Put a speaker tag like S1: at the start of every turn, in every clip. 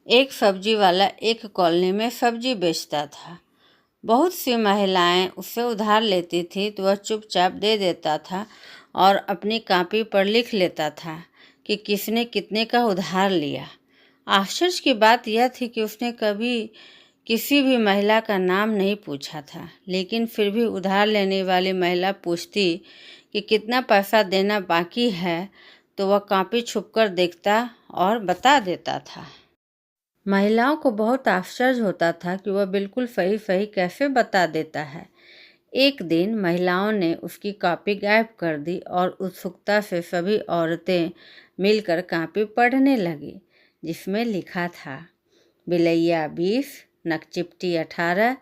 S1: एक सब्जी वाला एक कॉलोनी में सब्जी बेचता था। बहुत सी महिलाएं उससे उधार लेती थी तो वह चुपचाप दे देता था और अपनी कॉपी पर लिख लेता था कि किसने कितने का उधार लिया। आश्चर्य की बात यह थी कि उसने कभी किसी भी महिला का नाम नहीं पूछा था, लेकिन फिर भी उधार लेने वाली महिला पूछती कि कितना पैसा देना बाकी है तो वह कॉपी छुपकर देखता और बता देता था। महिलाओं को बहुत आश्चर्य होता था कि वह बिल्कुल सही सही कैसे बता देता है। एक दिन महिलाओं ने उसकी कॉपी गायब कर दी और उत्सुकता से सभी औरतें मिलकर कॉपी पढ़ने लगी, जिसमें लिखा था बिलैया 20, नकचिपटी 18,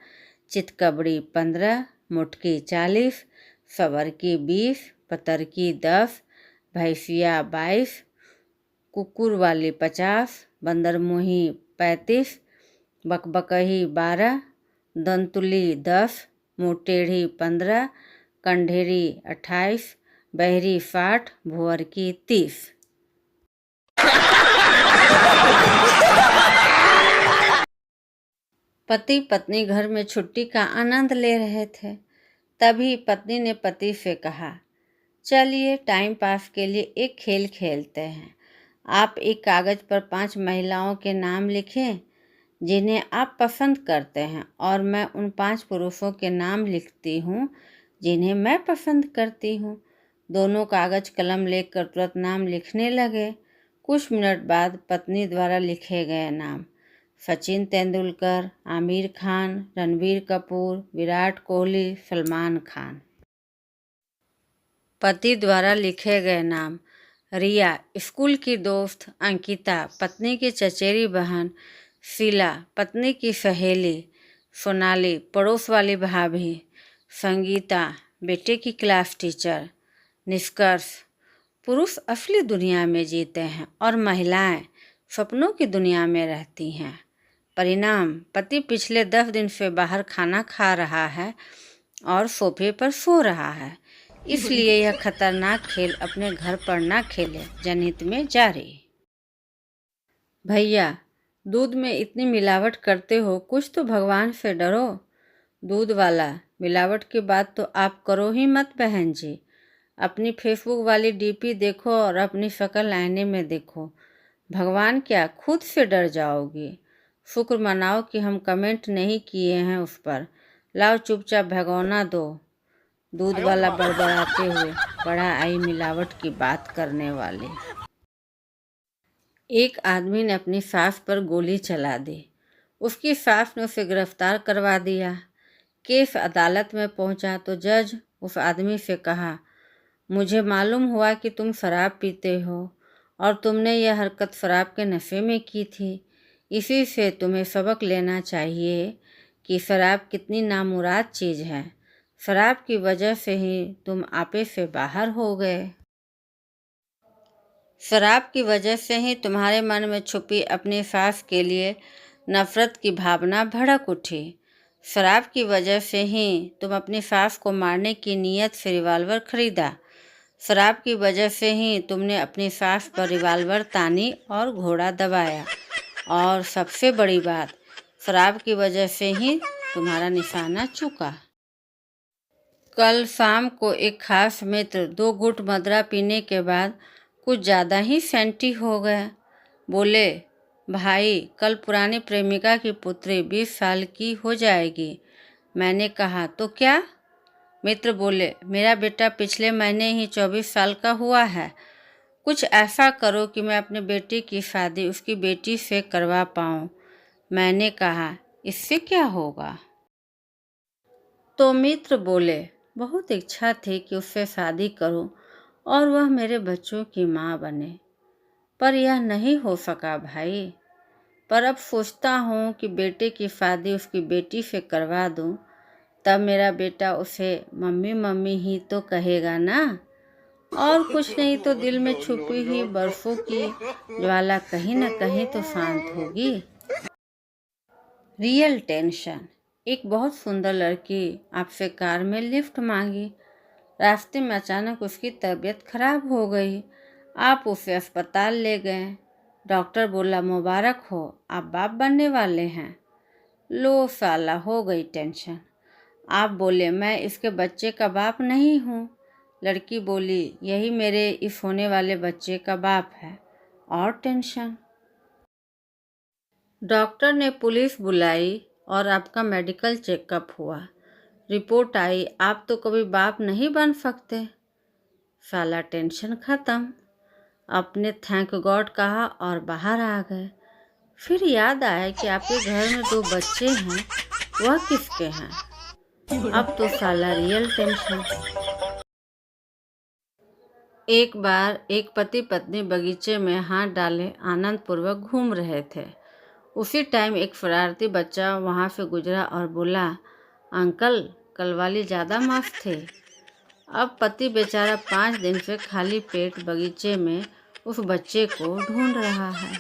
S1: चितकबरी 15, मुटकी 40, सवरकी 20, पतरकी 10, भैंसिया 22, कुकुर वाली 50, बंदरमुही 35, बकबकही 12, दंतुली 10, मुँहटेढ़ी 15, कंढेरी 28, बहरी 60, भुअरकी 30। पति पत्नी घर में छुट्टी का आनंद ले रहे थे। तभी पत्नी ने पति से कहा, चलिए टाइम पास के लिए एक खेल खेलते हैं। आप एक कागज़ पर 5 महिलाओं के नाम लिखें जिन्हें आप पसंद करते हैं, और मैं उन 5 पुरुषों के नाम लिखती हूँ जिन्हें मैं पसंद करती हूँ। दोनों कागज़ कलम लेकर तुरंत नाम लिखने लगे। कुछ मिनट बाद पत्नी द्वारा लिखे गए नाम सचिन तेंदुलकर, आमिर खान, रणबीर कपूर, विराट कोहली, सलमान खान। पति द्वारा लिखे गए नाम रिया, स्कूल की दोस्त अंकिता, पत्नी की चचेरी बहन शीला, पत्नी की सहेली सोनाली, पड़ोस वाली भाभी संगीता, बेटे की क्लास टीचर। निष्कर्ष, पुरुष असली दुनिया में जीते हैं और महिलाएं सपनों की दुनिया में रहती हैं। परिणाम, पति पिछले 10 दिन से बाहर खाना खा रहा है और सोफे पर सो रहा है। इसलिए यह खतरनाक खेल अपने घर पर ना खेलें। जनहित में जारी। भैया, दूध में इतनी मिलावट करते हो, कुछ तो भगवान से डरो। दूध वाला, मिलावट की बात तो आप करो ही मत बहन जी। अपनी फेसबुक वाली डीपी देखो और अपनी शक्ल आईने में देखो। भगवान क्या, खुद से डर जाओगी। शुक्र मनाओ कि हम कमेंट नहीं किए हैं उस पर। लाओ चुपचाप भगोना दो। दूध वाला बड़बड़ाते हुए बढ़ा आई मिलावट की बात करने वाले। एक आदमी ने अपनी सास पर गोली चला दी। उसकी सास ने उसे गिरफ्तार करवा दिया। केस अदालत में पहुंचा तो जज उस आदमी से कहा, मुझे मालूम हुआ कि तुम शराब पीते हो और तुमने यह हरकत शराब के नशे में की थी। इसी से तुम्हें सबक लेना चाहिए कि शराब कितनी नामुराद चीज़ है। शराब की वजह से ही तुम आपे से बाहर हो गए। शराब की वजह से ही तुम्हारे मन में छुपी अपनी सास के लिए नफरत की भावना भड़क उठी। शराब की वजह से ही तुम अपनी सास को मारने की नीयत से रिवाल्वर खरीदा। शराब की वजह से ही तुमने अपनी सास पर रिवाल्वर तानी और घोड़ा दबाया। और सबसे बड़ी बात, शराब की वजह से ही तुम्हारा निशाना चुका। कल शाम को एक खास मित्र 2 घूंट मदरा पीने के बाद कुछ ज़्यादा ही सेंटी हो गया। बोले, भाई, कल पुरानी प्रेमिका की पुत्री 20 साल की हो जाएगी। मैंने कहा, तो क्या? मित्र बोले, मेरा बेटा पिछले महीने ही 24 साल का हुआ है। कुछ ऐसा करो कि मैं अपने बेटे की शादी उसकी बेटी से करवा पाऊँ। मैंने कहा, इससे क्या होगा? तो मित्र बोले, बहुत इच्छा थी कि उससे शादी करूं और वह मेरे बच्चों की माँ बने, पर यह नहीं हो सका भाई। पर अब सोचता हूँ कि बेटे की शादी उसकी बेटी से करवा दूँ, तब मेरा बेटा उसे मम्मी मम्मी ही तो कहेगा ना, और कुछ नहीं तो दिल में छुपी हुई बरसों की ज्वाला कहीं न कहीं तो शांत होगी। Real tension. एक बहुत सुंदर लड़की आपसे कार में लिफ्ट मांगी। रास्ते में अचानक उसकी तबीयत खराब हो गई। आप उसे अस्पताल ले गए। डॉक्टर बोला, मुबारक हो, आप बाप बनने वाले हैं। लो साला, हो गई टेंशन। आप बोले, मैं इसके बच्चे का बाप नहीं हूँ। लड़की बोली, यही मेरे इस होने वाले बच्चे का बाप है। और टेंशन। डॉक्टर ने पुलिस बुलाई और आपका मेडिकल चेकअप हुआ। रिपोर्ट आई, आप तो कभी बाप नहीं बन सकते। साला टेंशन ख़त्म। आपने थैंक गॉड कहा और बाहर आ गए। फिर याद आया कि आपके घर में 2 बच्चे हैं, वह किसके हैं? अब तो साला रियल टेंशन। एक बार एक पति पत्नी बगीचे में हाथ डाले आनंद पूर्वक घूम रहे थे। उसी टाइम एक शरारती बच्चा वहाँ से गुजरा और बोला, अंकल, कल वाली ज़्यादा मस्त थी। अब पति बेचारा 5 दिन से खाली पेट बगीचे में उस बच्चे को ढूंढ रहा है।